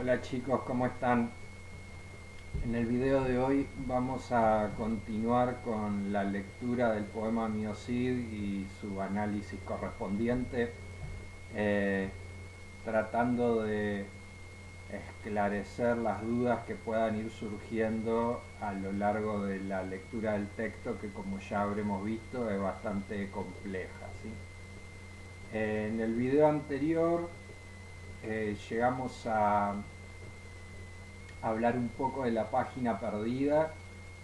Hola chicos, ¿cómo están? En el video de hoy vamos a continuar con la lectura del poema Mio Cid y su análisis correspondiente, eh, tratando de esclarecer las dudas que puedan ir surgiendo a lo largo de la lectura del texto, que como ya habremos visto es bastante compleja, ¿sí? En el video anterior llegamos a hablar un poco de la página perdida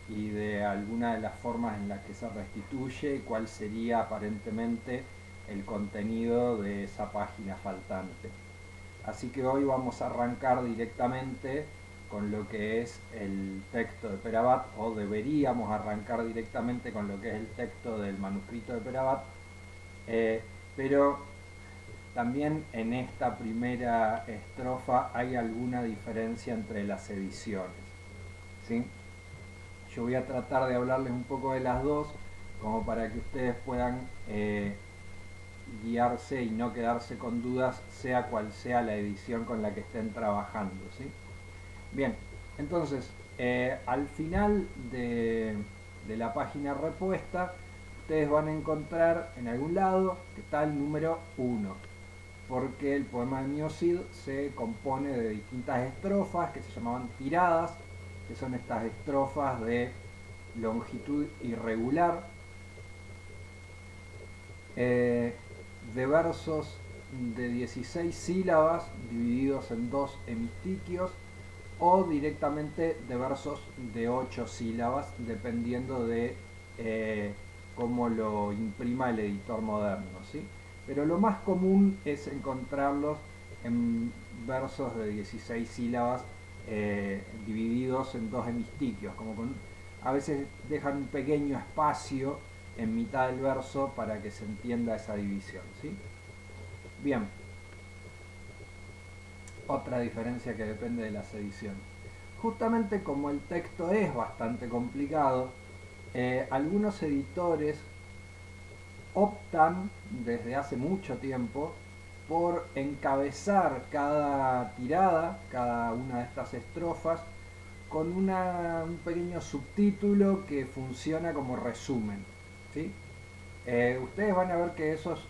y de alguna de las formas en las que se restituye y cuál sería aparentemente el contenido de esa página faltante. Así que hoy vamos a arrancar directamente con lo que es el texto de Perabat, o deberíamos arrancar directamente con lo que es el texto del manuscrito de Perabat, eh, pero también en esta primera estrofa hay alguna diferencia entre las ediciones, ¿sí? Yo voy a tratar de hablarles un poco de las dos, como para que ustedes puedan guiarse y no quedarse con dudas, sea cual sea la edición con la que estén trabajando, ¿sí? Bien, entonces, al final de la página repuesta, ustedes van a encontrar en algún lado que está el número 1, porque el poema de Mio Cid se compone de distintas estrofas que se llamaban tiradas, que son estas estrofas de longitud irregular, eh, de versos de 16 sílabas divididos en dos hemistiquios, o directamente de versos de 8 sílabas, dependiendo de cómo lo imprima el editor moderno, ¿sí? Pero lo más común es encontrarlos en versos de 16 sílabas divididos en dos hemistiquios, a veces dejan un pequeño espacio en mitad del verso para que se entienda esa división, ¿sí? Bien, otra diferencia que depende de las ediciones. Justamente como el texto es bastante complicado, algunos editores optan desde hace mucho tiempo por encabezar cada tirada, cada una de estas estrofas, con un pequeño subtítulo que funciona como resumen, ¿sí? Ustedes van a ver que esos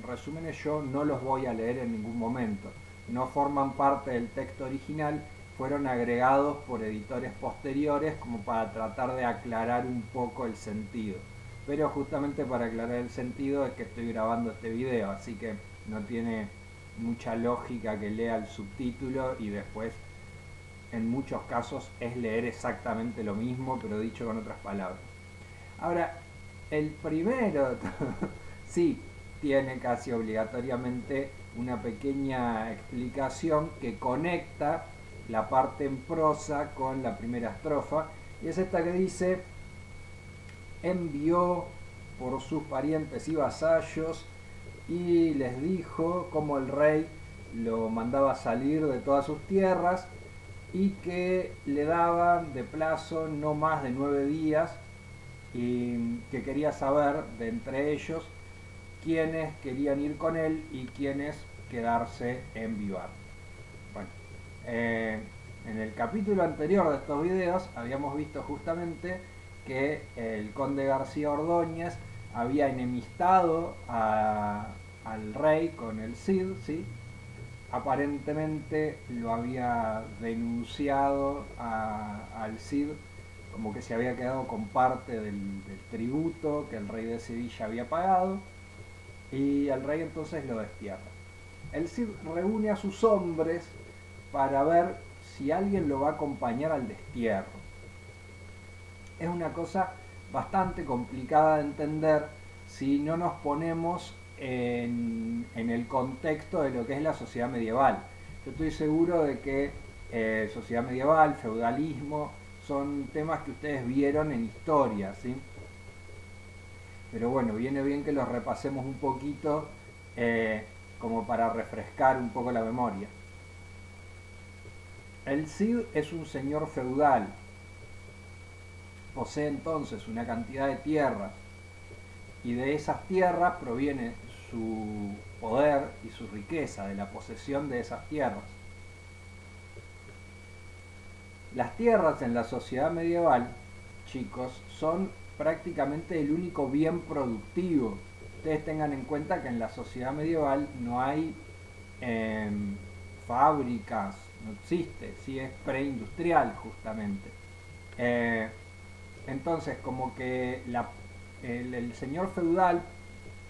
resúmenes yo no los voy a leer en ningún momento. No forman parte del texto original, fueron agregados por editores posteriores como para tratar de aclarar un poco el sentido. Pero justamente para aclarar el sentido es que estoy grabando este video, así que no tiene mucha lógica que lea el subtítulo y después en muchos casos es leer exactamente lo mismo, pero dicho con otras palabras. Ahora, el primero, sí, tiene casi obligatoriamente una pequeña explicación que conecta la parte en prosa con la primera estrofa, y es esta que dice: envió por sus parientes y vasallos y les dijo cómo el rey lo mandaba salir de todas sus tierras y que le daban de plazo no más de 9 días, y que quería saber de entre ellos quiénes querían ir con él y quiénes quedarse en Vivar. Bueno, eh, en el capítulo anterior de estos videos habíamos visto justamente que el conde García Ordóñez había enemistado al rey con el Cid, ¿sí? Aparentemente lo había denunciado al Cid como que se había quedado con parte del tributo que el rey de Sevilla había pagado, y el rey entonces lo destierra. El Cid reúne a sus hombres para ver si alguien lo va a acompañar al destierro. Es una cosa bastante complicada de entender si no nos ponemos en el contexto de lo que es la sociedad medieval. Yo estoy seguro de que sociedad medieval, feudalismo, son temas que ustedes vieron en historia, ¿sí? Pero bueno, viene bien que los repasemos un poquito, como para refrescar un poco la memoria. El Cid es un señor feudal, posee entonces una cantidad de tierras, y de esas tierras proviene su poder y su riqueza, de la posesión de esas tierras. Las tierras en la sociedad medieval, chicos, son prácticamente el único bien productivo. Ustedes tengan en cuenta que en la sociedad medieval no hay eh, fábricas, no existe, ¿sí? Es preindustrial justamente. Eh, entonces, como que el señor feudal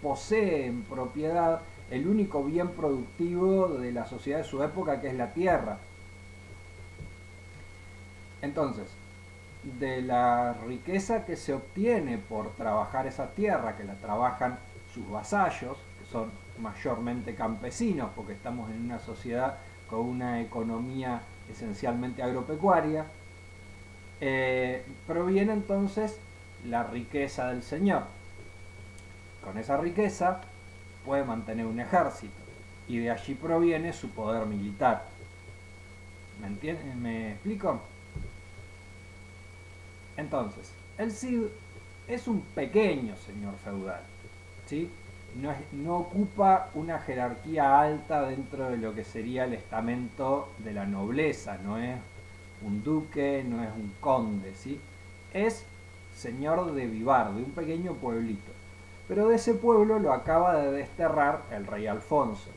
posee en propiedad el único bien productivo de la sociedad de su época, que es la tierra. Entonces, de la riqueza que se obtiene por trabajar esa tierra, que la trabajan sus vasallos, que son mayormente campesinos, porque estamos en una sociedad con una economía esencialmente agropecuaria, proviene entonces la riqueza del señor. Con esa riqueza puede mantener un ejército y de allí proviene su poder militar. ¿Me entienden? ¿Me explico? Entonces, el Cid es un pequeño señor feudal, ¿sí? No ocupa una jerarquía alta dentro de lo que sería el estamento de la nobleza, no es un duque, no es un conde, ¿sí? Es señor de Vivar, de un pequeño pueblito. Pero de ese pueblo lo acaba de desterrar el rey Alfonso.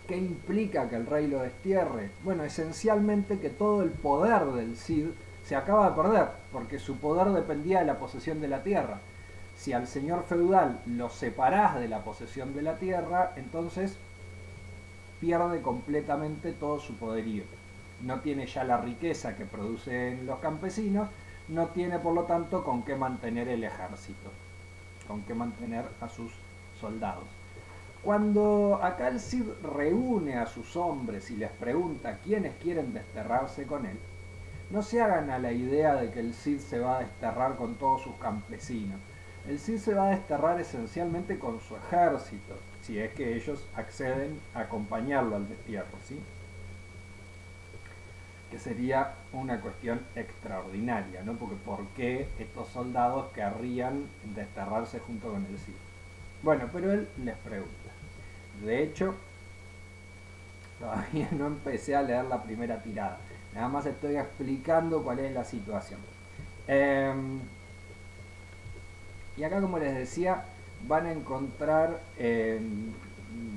¿Qué implica que el rey lo destierre? Bueno, esencialmente que todo el poder del Cid se acaba de perder, porque su poder dependía de la posesión de la tierra. Si al señor feudal lo separás de la posesión de la tierra, entonces pierde completamente todo su poderío. No tiene ya la riqueza que producen los campesinos, no tiene por lo tanto con qué mantener el ejército, con qué mantener a sus soldados. Cuando acá el Cid reúne a sus hombres y les pregunta quiénes quieren desterrarse con él, no se hagan a la idea de que el Cid se va a desterrar con todos sus campesinos. El Cid se va a desterrar esencialmente con su ejército, si es que ellos acceden a acompañarlo al destierro, ¿sí? Que sería una cuestión extraordinaria, ¿no? Porque ¿por qué estos soldados querrían desterrarse junto con el Cid? Bueno, pero él les pregunta. De hecho, todavía no empecé a leer la primera tirada. Nada más estoy explicando cuál es la situación. Y acá, como les decía, van a encontrar,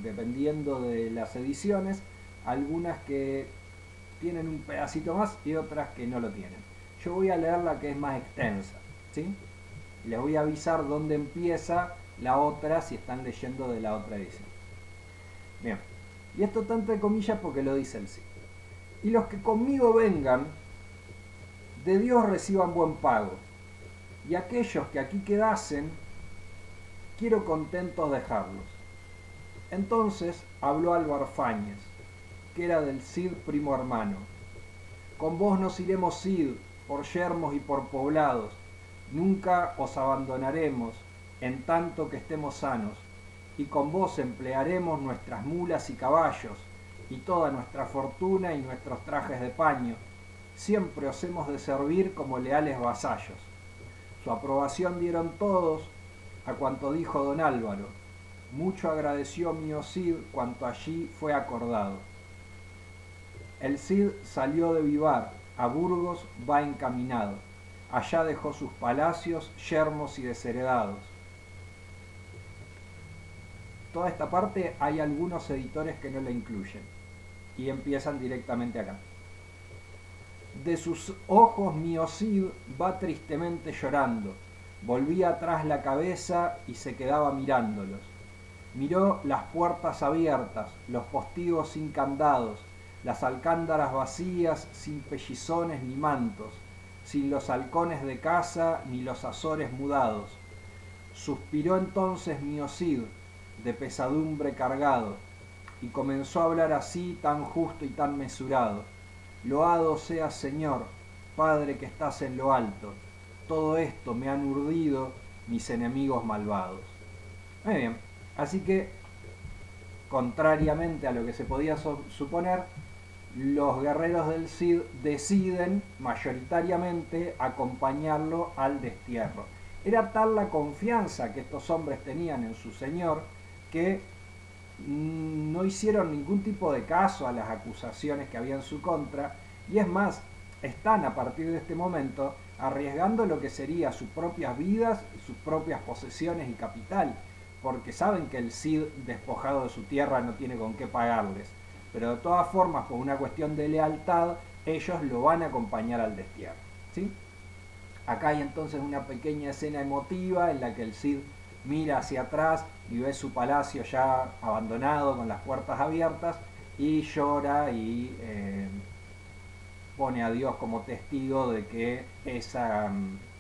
dependiendo de las ediciones, algunas que tienen un pedacito más y otras que no lo tienen. Yo voy a leer la que es más extensa, ¿sí? Les voy a avisar dónde empieza la otra si están leyendo de la otra edición. Bien, y esto está entre comillas porque lo dice el Cid. Y los que conmigo vengan, de Dios reciban buen pago. Y aquellos que aquí quedasen, quiero contentos dejarlos. Entonces habló Álvar Fáñez, que era del Cid primo hermano. Con vos nos iremos, Cid, por yermos y por poblados. Nunca os abandonaremos, en tanto que estemos sanos. Y con vos emplearemos nuestras mulas y caballos, y toda nuestra fortuna y nuestros trajes de paño. Siempre os hemos de servir como leales vasallos. Su aprobación dieron todos a cuanto dijo don Álvaro. Mucho agradeció mío Cid cuanto allí fue acordado. El Cid salió de Vivar, a Burgos va encaminado. Allá dejó sus palacios, yermos y desheredados. Toda esta parte hay algunos editores que no la incluyen y empiezan directamente acá. De sus ojos mío Cid va tristemente llorando. Volvía atrás la cabeza y se quedaba mirándolos. Miró las puertas abiertas, los postigos sin candados, las alcándaras vacías, sin pellizones ni mantos, sin los halcones de casa ni los azores mudados. Suspiró entonces mío Cid, de pesadumbre cargado, y comenzó a hablar así tan justo y tan mesurado. Loado seas, Señor, Padre que estás en lo alto. Todo esto me han urdido mis enemigos malvados. Muy bien, así que, contrariamente a lo que se podía suponer, los guerreros del Cid deciden mayoritariamente acompañarlo al destierro. Era tal la confianza que estos hombres tenían en su señor que no hicieron ningún tipo de caso a las acusaciones que había en su contra Y es más, están a partir de este momento arriesgando lo que sería sus propias vidas, sus propias posesiones y capital, porque saben que el Cid despojado de su tierra no tiene con qué pagarles. Pero de todas formas, por una cuestión de lealtad, ellos lo van a acompañar al destierro. ¿Sí? Acá hay entonces una pequeña escena emotiva en la que el Cid mira hacia atrás y ve su palacio ya abandonado con las puertas abiertas y llora y pone a Dios como testigo de que esa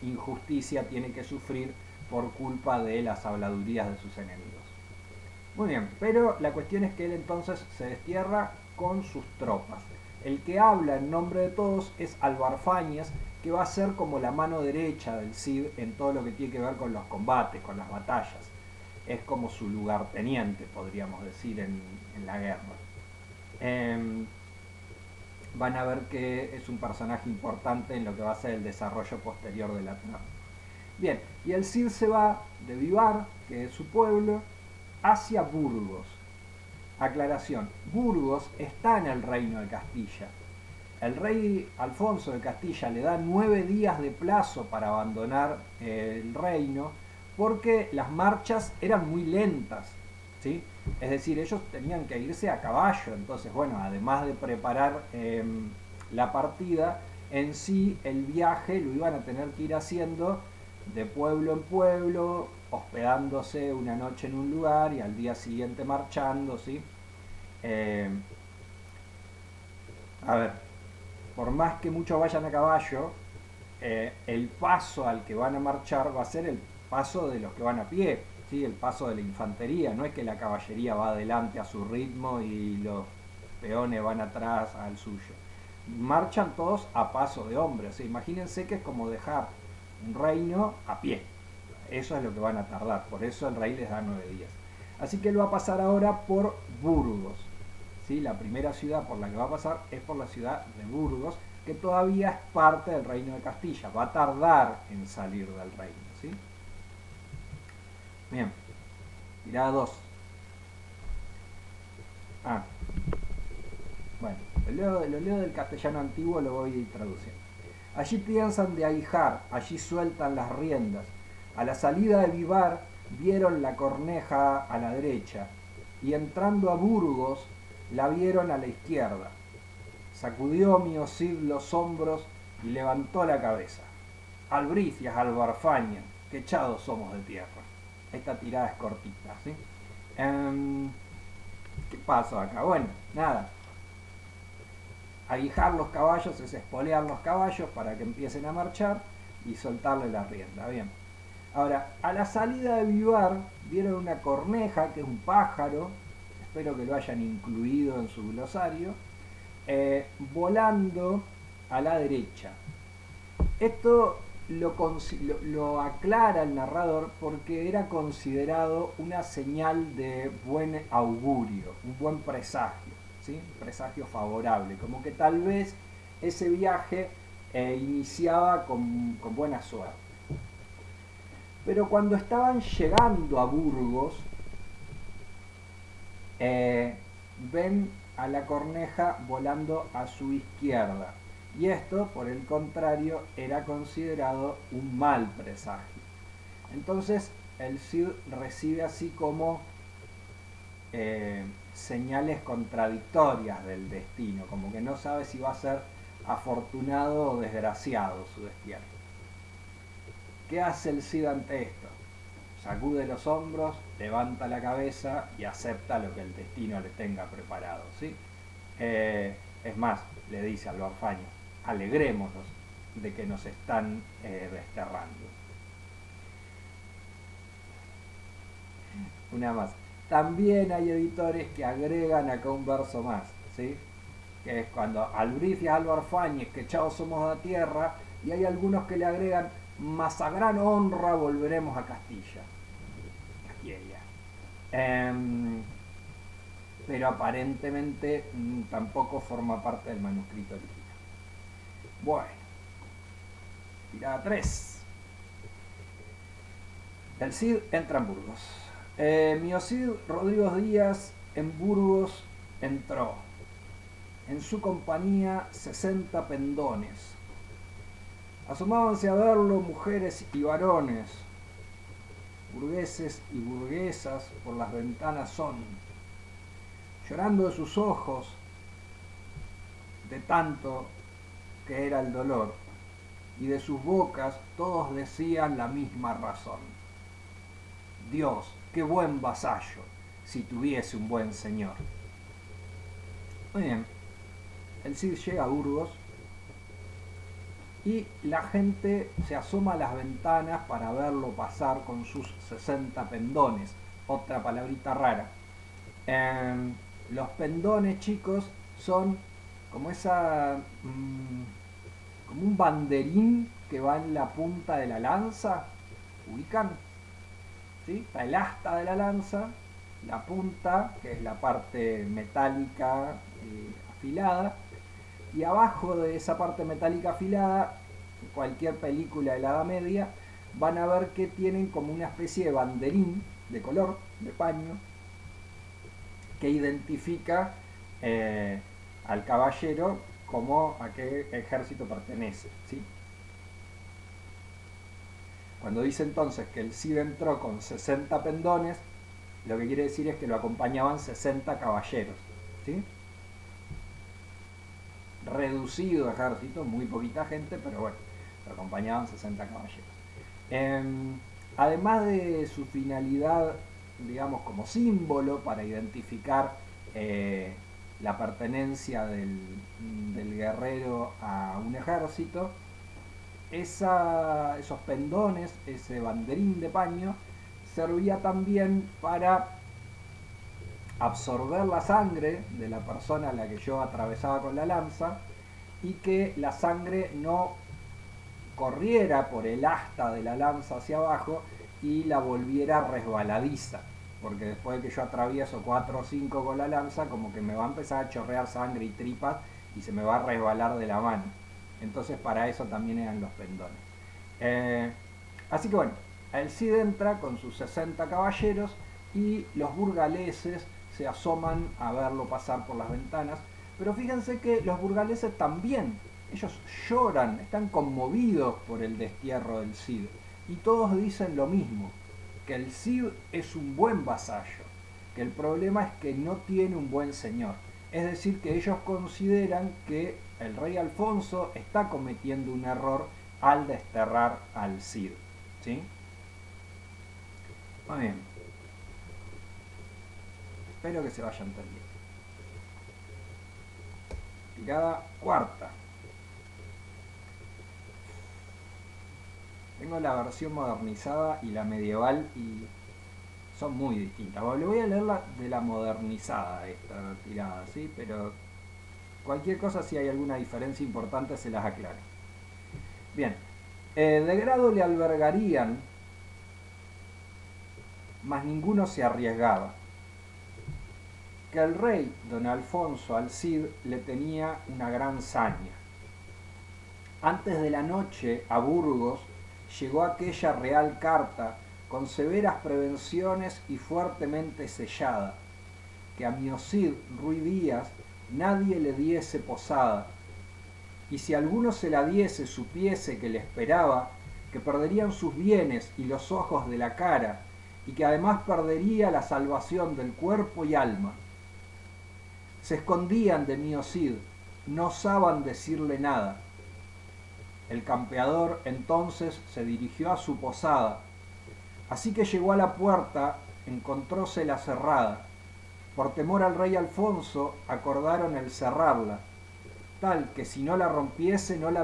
injusticia tiene que sufrir por culpa de las habladurías de sus enemigos. Muy bien, pero la cuestión es que él entonces se destierra con sus tropas. El que habla en nombre de todos es Álvar Fáñez, que va a ser como la mano derecha del Cid en todo lo que tiene que ver con los combates, con las batallas. Es como su lugarteniente, podríamos decir, en la guerra. Van a ver que es un personaje importante en lo que va a ser el desarrollo posterior de la trama. Bien, y el Cid se va de Vivar, que es su pueblo, hacia Burgos. Aclaración, Burgos está en el reino de Castilla. El rey Alfonso de Castilla le da 9 días de plazo para abandonar el reino porque las marchas eran muy lentas, ¿sí? Es decir, ellos tenían que irse a caballo, entonces bueno, además de preparar la partida, en sí el viaje lo iban a tener que ir haciendo de pueblo en pueblo, hospedándose una noche en un lugar y al día siguiente marchando, ¿sí? A ver, por más que muchos vayan a caballo, el paso al que van a marchar va a ser el paso de los que van a pie, ¿sí? El paso de la infantería. No es que la caballería va adelante a su ritmo y los peones van atrás al suyo. Marchan todos a paso de hombre. O sea, imagínense que es como dejar un reino a pie. Eso es lo que van a tardar. Por eso el rey les da 9 días. Así que él va a pasar ahora por Burgos. ¿Sí? La primera ciudad por la que va a pasar es por la ciudad de Burgos, que todavía es parte del reino de Castilla. Va a tardar en salir del reino. ¿Sí? Bien. Tirada 2. Bueno, lo leo del castellano antiguo, lo voy traduciendo. Allí piensan de aguijar, allí sueltan las riendas. A la salida de Vivar vieron la corneja a la derecha y entrando a Burgos la vieron a la izquierda. Sacudió mi Cid los hombros y levantó la cabeza. Albricias, Albarfaña, que echados somos de tierra. Esta tirada es cortita, ¿sí? ¿Qué pasa acá? Bueno, nada. Aguijar los caballos es espolear los caballos para que empiecen a marchar y soltarle la rienda. Bien. Ahora, a la salida de Vivar vieron una corneja, que es un pájaro, espero que lo hayan incluido en su glosario, volando a la derecha. Esto lo aclara el narrador porque era considerado una señal de buen augurio, un buen presagio, ¿sí? Un presagio favorable, como que tal vez ese viaje iniciaba con buena suerte. Pero cuando estaban llegando a Burgos, ven a la corneja volando a su izquierda. Y esto, por el contrario, era considerado un mal presagio. Entonces el Cid recibe así como señales contradictorias del destino, como que no sabe si va a ser afortunado o desgraciado su destierro. ¿Qué hace el Cid ante esto? Sacude los hombros, levanta la cabeza y acepta lo que el destino le tenga preparado, ¿sí? Es más, le dice al Barfaño, alegrémonos de que nos están desterrando. Una más. También hay editores que agregan acá un verso más, ¿sí? Que es cuando Albricias, Álvar Fáñez, que echados somos de tierra, y hay algunos que le agregan, mas a gran honra volveremos a Castilla. Castilla. Pero aparentemente tampoco forma parte del manuscrito original. Bueno, tirada 3. El Cid entra en Burgos. Mi Cid Rodrigo Díaz en Burgos entró. en su compañía 60 pendones. Asomábanse a verlo mujeres y varones, burgueses y burguesas por las ventanas son, llorando de sus ojos, de tanto que era el dolor, y de sus bocas todos decían la misma razón. Dios, qué buen vasallo, si tuviese un buen señor. Muy bien, el Cid llega a Burgos y la gente se asoma a las ventanas para verlo pasar con sus 60 pendones. Otra palabrita rara. Los pendones, chicos, son como como un banderín que va en la punta de la lanza. ¿Ubican? ¿Sí? Está el asta de la lanza, la punta, que es la parte metálica afilada, y abajo de esa parte metálica afilada, cualquier película de la Edad Media, van a ver que tienen como una especie de banderín de color, de paño, que identifica al caballero como a qué ejército pertenece, ¿sí? Cuando dice entonces que el Cid entró con 60 pendones, lo que quiere decir es que lo acompañaban 60 caballeros, ¿sí? Reducido ejército, muy poquita gente, pero bueno, lo acompañaban 60 caballeros. Además de su finalidad, digamos, como símbolo para identificar la pertenencia del guerrero a un ejército, esos pendones, ese banderín de paño, servía también para absorber la sangre de la persona a la que yo atravesaba con la lanza y que la sangre no corriera por el asta de la lanza hacia abajo y la volviera resbaladiza, porque después de que yo atravieso 4 o 5 con la lanza, como que me va a empezar a chorrear sangre y tripas y se me va a resbalar de la mano. Entonces para eso también eran los pendones. Así que bueno, el Cid entra con sus 60 caballeros y los burgaleses se asoman a verlo pasar por las ventanas. Pero fíjense que los burgaleses también, ellos lloran, están conmovidos por el destierro del Cid. Y todos dicen lo mismo, que el Cid es un buen vasallo, que el problema es que no tiene un buen señor. Es decir, que ellos consideran que el rey Alfonso está cometiendo un error al desterrar al Cid, ¿sí? Muy bien. Espero que se vaya entendiendo. Tirada cuarta. Tengo la versión modernizada y la medieval y son muy distintas. Bueno, le voy a leer de la modernizada esta tirada, ¿sí? Pero cualquier cosa, si hay alguna diferencia importante, se las aclaro. Bien. De grado le albergarían, mas ninguno se arriesgaba. Que el rey don Alfonso al Cid le tenía una gran saña. Antes de la noche a Burgos llegó aquella real carta con severas prevenciones y fuertemente sellada, que a mi Cid Ruy Díaz nadie le diese posada, y si alguno se la diese supiese que le esperaba, que perderían sus bienes y los ojos de la cara, y que además perdería la salvación del cuerpo y alma. Se escondían de mi Cid, no osaban decirle nada. El campeador entonces se dirigió a su posada. Así que llegó a la puerta, encontrósela cerrada. Por temor al rey Alfonso, acordaron el cerrarla, tal que si no la rompiese no la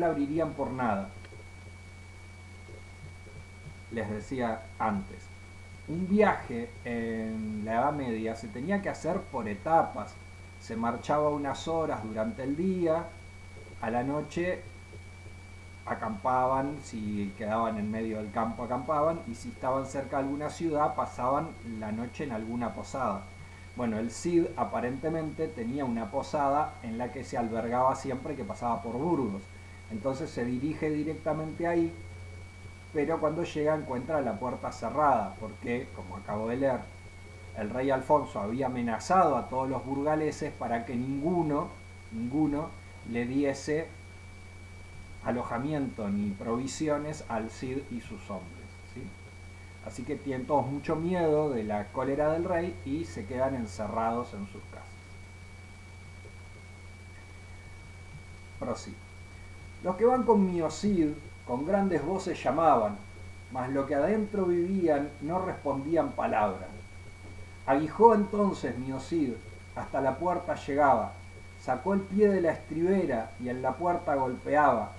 abrirían por nada. Les decía antes, un viaje en la Edad Media se tenía que hacer por etapas. Se marchaba unas horas durante el día, a la noche acampaban, si quedaban en medio del campo acampaban, y si estaban cerca de alguna ciudad pasaban la noche en alguna posada. Bueno, el Cid aparentemente tenía una posada en la que se albergaba siempre que pasaba por Burgos. Entonces se dirige directamente ahí, pero cuando llega encuentra la puerta cerrada, porque, como acabo de leer, el rey Alfonso había amenazado a todos los burgaleses para que ninguno le diese alojamiento ni provisiones al Cid y sus hombres, ¿sí? Así que tienen todos mucho miedo de la cólera del rey y se quedan encerrados en sus casas. Prosigo. Los que van con Miocid con grandes voces llamaban, mas los que adentro vivían no respondían palabra. Aguijó entonces Miocid, hasta la puerta llegaba, sacó el pie de la estribera y en la puerta golpeaba,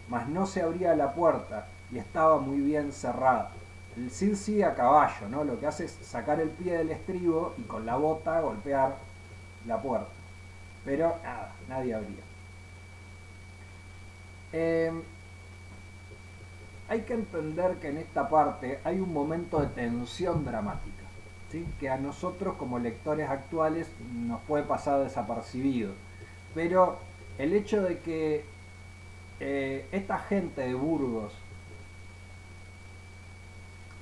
mas no se abría la puerta y estaba muy bien cerrada. El Cid sigue a caballo, ¿no? Lo que hace es sacar el pie del estribo y con la bota golpear la puerta. Pero nada, nadie abría. Hay que entender que en esta parte hay un momento de tensión dramática, ¿sí? Que a nosotros como lectores actuales nos puede pasar desapercibido. Pero el hecho de que esta gente de Burgos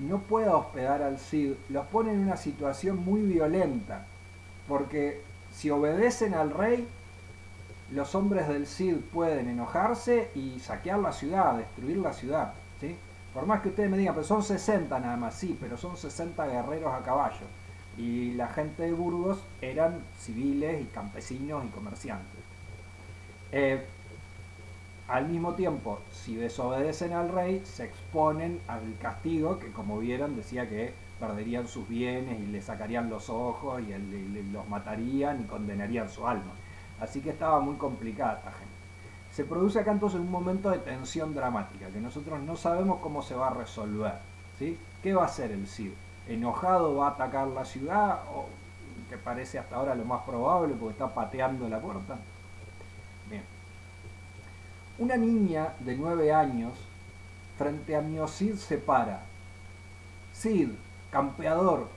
no pueda hospedar al Cid los pone en una situación muy violenta, porque si obedecen al rey, los hombres del Cid pueden enojarse y saquear la ciudad, destruir la ciudad, ¿sí? Por más que ustedes me digan, pero son 60 nada más, sí, pero son 60 guerreros a caballo. Y la gente de Burgos eran civiles y campesinos y comerciantes. Al mismo tiempo, si desobedecen al rey, se exponen al castigo que, como vieron, decía que perderían sus bienes y le sacarían los ojos y los matarían y condenarían su alma. Así que estaba muy complicada esta gente. Se produce acá entonces un momento de tensión dramática, que nosotros no sabemos cómo se va a resolver, ¿sí? ¿Qué va a hacer el Cid? ¿Enojado va a atacar la ciudad? O, que parece hasta ahora lo más probable porque está pateando la puerta. Bien. Una niña de 9 años frente a Miocid se para. Cid, campeador,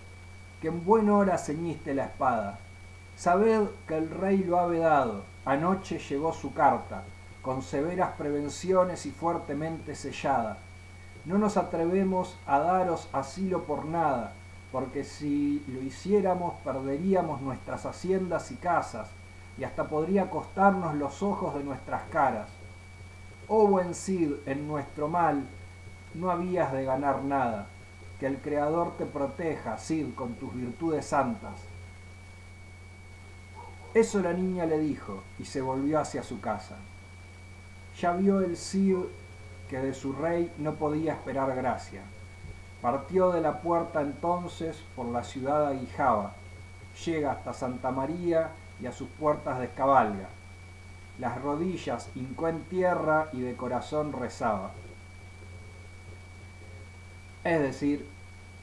que en buen hora ceñiste la espada. Sabed que el rey lo ha vedado. Anoche llegó su carta, con severas prevenciones y fuertemente sellada. No nos atrevemos a daros asilo por nada, porque si lo hiciéramos perderíamos nuestras haciendas y casas, y hasta podría costarnos los ojos de nuestras caras. Oh buen Cid, en nuestro mal no habías de ganar nada. Que el Creador te proteja, Cid, con tus virtudes santas. Eso la niña le dijo, y se volvió hacia su casa. Ya vio el Cid que de su rey no podía esperar gracia. Partió de la puerta entonces por la ciudad aguijaba, llega hasta Santa María y a sus puertas descabalga. Las rodillas hincó en tierra y de corazón rezaba. Es decir,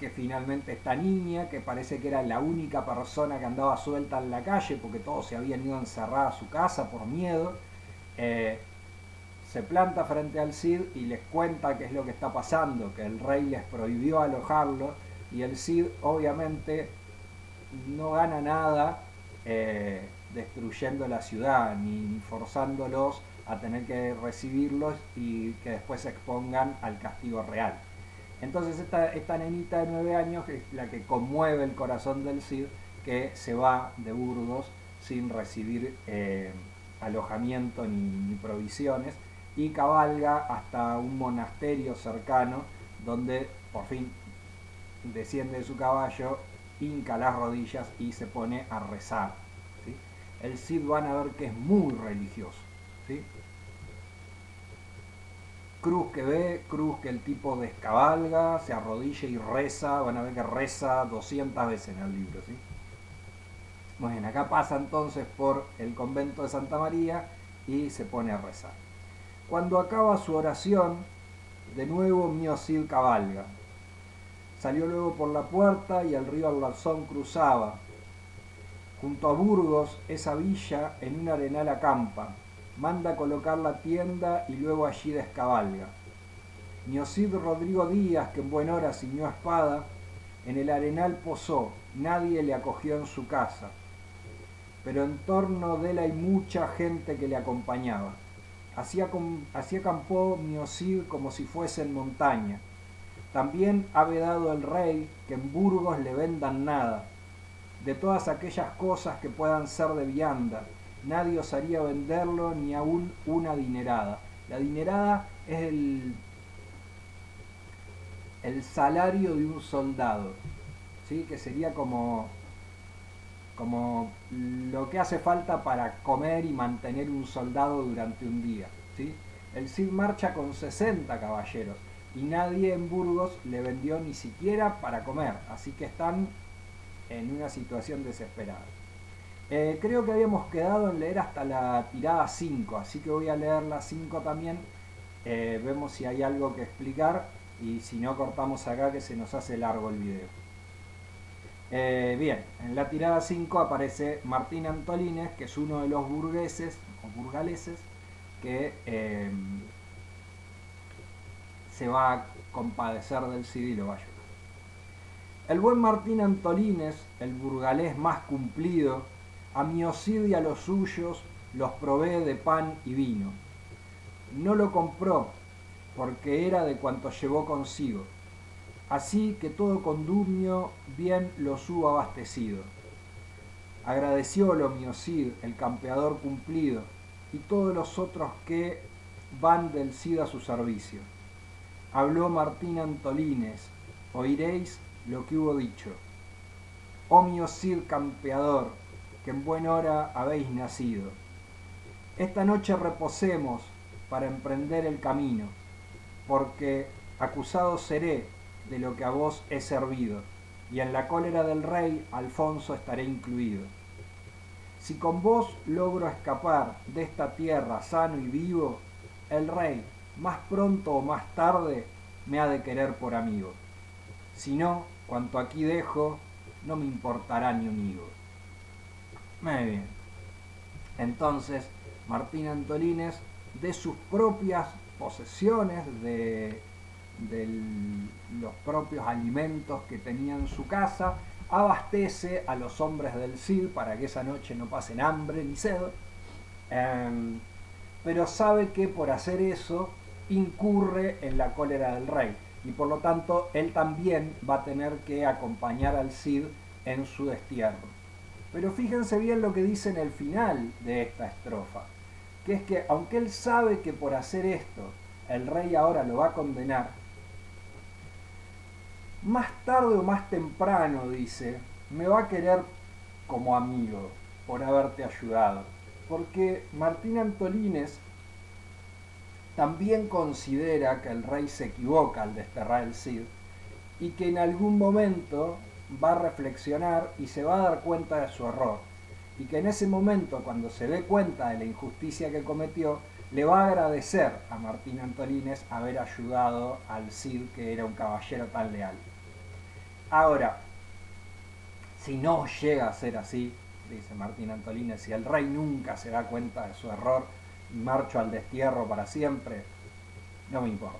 que finalmente esta niña, que parece que era la única persona que andaba suelta en la calle porque todos se habían ido a encerrar a su casa por miedo, se planta frente al Cid y les cuenta qué es lo que está pasando, que el rey les prohibió alojarlo y el Cid obviamente no gana nada destruyendo la ciudad ni forzándolos a tener que recibirlos y que después se expongan al castigo real. Entonces esta nenita de 9 años es la que conmueve el corazón del Cid, que se va de Burgos sin recibir alojamiento ni provisiones y cabalga hasta un monasterio cercano donde por fin desciende de su caballo, hinca las rodillas y se pone a rezar, ¿sí? El Cid van a ver que es muy religioso, ¿sí? Cruz que ve, cruz que el tipo descabalga, se arrodilla y reza, van a ver que reza 200 veces en el libro, ¿sí? Bueno, acá pasa entonces por el convento de Santa María y se pone a rezar. Cuando acaba su oración, de nuevo Miocid cabalga. Salió luego por la puerta y el río Arlanzón cruzaba. Junto a Burgos, esa villa, en un arenal acampa. Manda colocar la tienda y luego allí descabalga. Miocid Rodrigo Díaz, que en buen hora ciñó espada, en el arenal posó, nadie le acogió en su casa. Pero en torno de él hay mucha gente que le acompañaba. Así acampó Miocid como si fuese en montaña. También ha vedado el rey que en Burgos le vendan nada. de todas aquellas cosas que puedan ser de vianda. Nadie osaría venderlo ni aún una dinerada. La dinerada es el salario de un soldado, ¿sí? Que sería como lo que hace falta para comer y mantener un soldado durante un día, ¿sí? El Cid marcha con 60 caballeros y nadie en Burgos le vendió ni siquiera para comer, así que están en una situación desesperada. Creo que habíamos quedado en leer hasta la tirada 5, así que voy a leer la 5 también. Vemos si hay algo que explicar y si no cortamos acá que se nos hace largo el video. Bien, en la tirada 5 aparece Martín Antolínez, que es uno de los burgueses o burgaleses que se va a compadecer del Cid y lo va a ayudar. El buen Martín Antolínez, el burgalés más cumplido, a mi Cid y a los suyos los provee de pan y vino. No lo compró, porque era de cuanto llevó consigo. Así que todo condumio bien los hubo abastecido. Agradeciólo mi Cid, el campeador cumplido, y todos los otros que van del Cid a su servicio. Habló Martín Antolínez, oiréis lo que hubo dicho. Oh mi Cid campeador, que en buena hora habéis nacido. Esta noche reposemos para emprender el camino, porque acusado seré de lo que a vos he servido, y en la cólera del rey Alfonso estaré incluido. Si con vos logro escapar de esta tierra sano y vivo, el rey, más pronto o más tarde, me ha de querer por amigo. Si no, cuanto aquí dejo, no me importará ni un higo. Muy bien. Entonces, Martín Antolínez, de sus propias posesiones, de los propios alimentos que tenía en su casa, abastece a los hombres del Cid para que esa noche no pasen hambre ni sed, pero sabe que por hacer eso incurre en la cólera del rey y por lo tanto él también va a tener que acompañar al Cid en su destierro. Pero fíjense bien lo que dice en el final de esta estrofa, que es que aunque él sabe que por hacer esto el rey ahora lo va a condenar, más tarde o más temprano, dice, me va a querer como amigo por haberte ayudado. Porque Martín Antolínez también considera que el rey se equivoca al desterrar el Cid y que en algún momento va a reflexionar y se va a dar cuenta de su error. Y que en ese momento, cuando se dé cuenta de la injusticia que cometió, le va a agradecer a Martín Antolínez haber ayudado al Cid, que era un caballero tan leal. Ahora, si no llega a ser así, dice Martín Antolínez, si el rey nunca se da cuenta de su error y marcho al destierro para siempre, no me importa.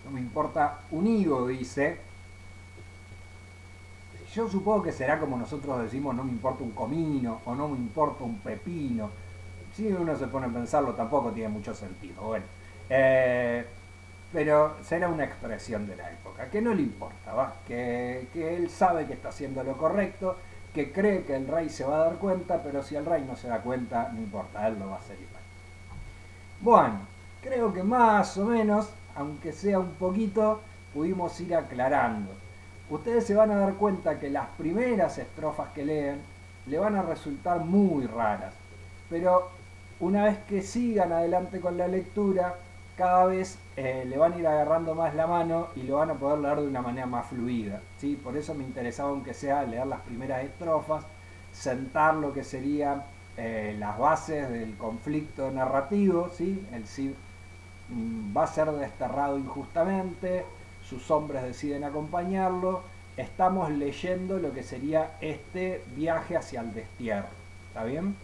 No me importa un higo, dice. Yo supongo que será como nosotros decimos, no me importa un comino o no me importa un pepino. Si uno se pone a pensarlo, tampoco tiene mucho sentido. Bueno, pero será una expresión de la época, que no le importa, ¿va? Que él sabe que está haciendo lo correcto, que cree que el rey se va a dar cuenta, pero si el rey no se da cuenta, no importa, él lo va a hacer igual. Bueno, creo que más o menos, aunque sea un poquito, pudimos ir aclarando. Ustedes se van a dar cuenta que las primeras estrofas que leen le van a resultar muy raras, pero una vez que sigan adelante con la lectura, cada vez le van a ir agarrando más la mano y lo van a poder leer de una manera más fluida, ¿sí? Por eso me interesaba, aunque sea, leer las primeras estrofas, sentar lo que serían las bases del conflicto narrativo, ¿sí? El Cid va a ser desterrado injustamente, sus hombres deciden acompañarlo, estamos leyendo lo que sería este viaje hacia el destierro, ¿está bien?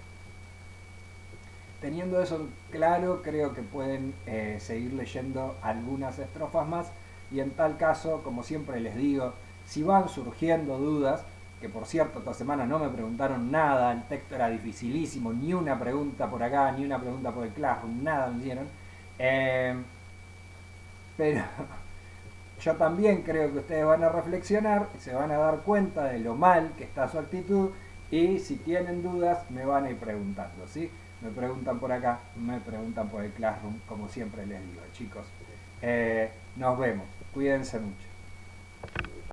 Teniendo eso claro, creo que pueden seguir leyendo algunas estrofas más y en tal caso, como siempre les digo, si van surgiendo dudas, que por cierto esta semana no me preguntaron nada, el texto era dificilísimo, ni una pregunta por acá, ni una pregunta por el Classroom, nada me hicieron, pero Yo también creo que ustedes van a reflexionar, se van a dar cuenta de lo mal que está su actitud y si tienen dudas me van a ir preguntando, ¿sí? Me preguntan por acá, me preguntan por el Classroom, como siempre les digo, chicos. Nos vemos, cuídense mucho.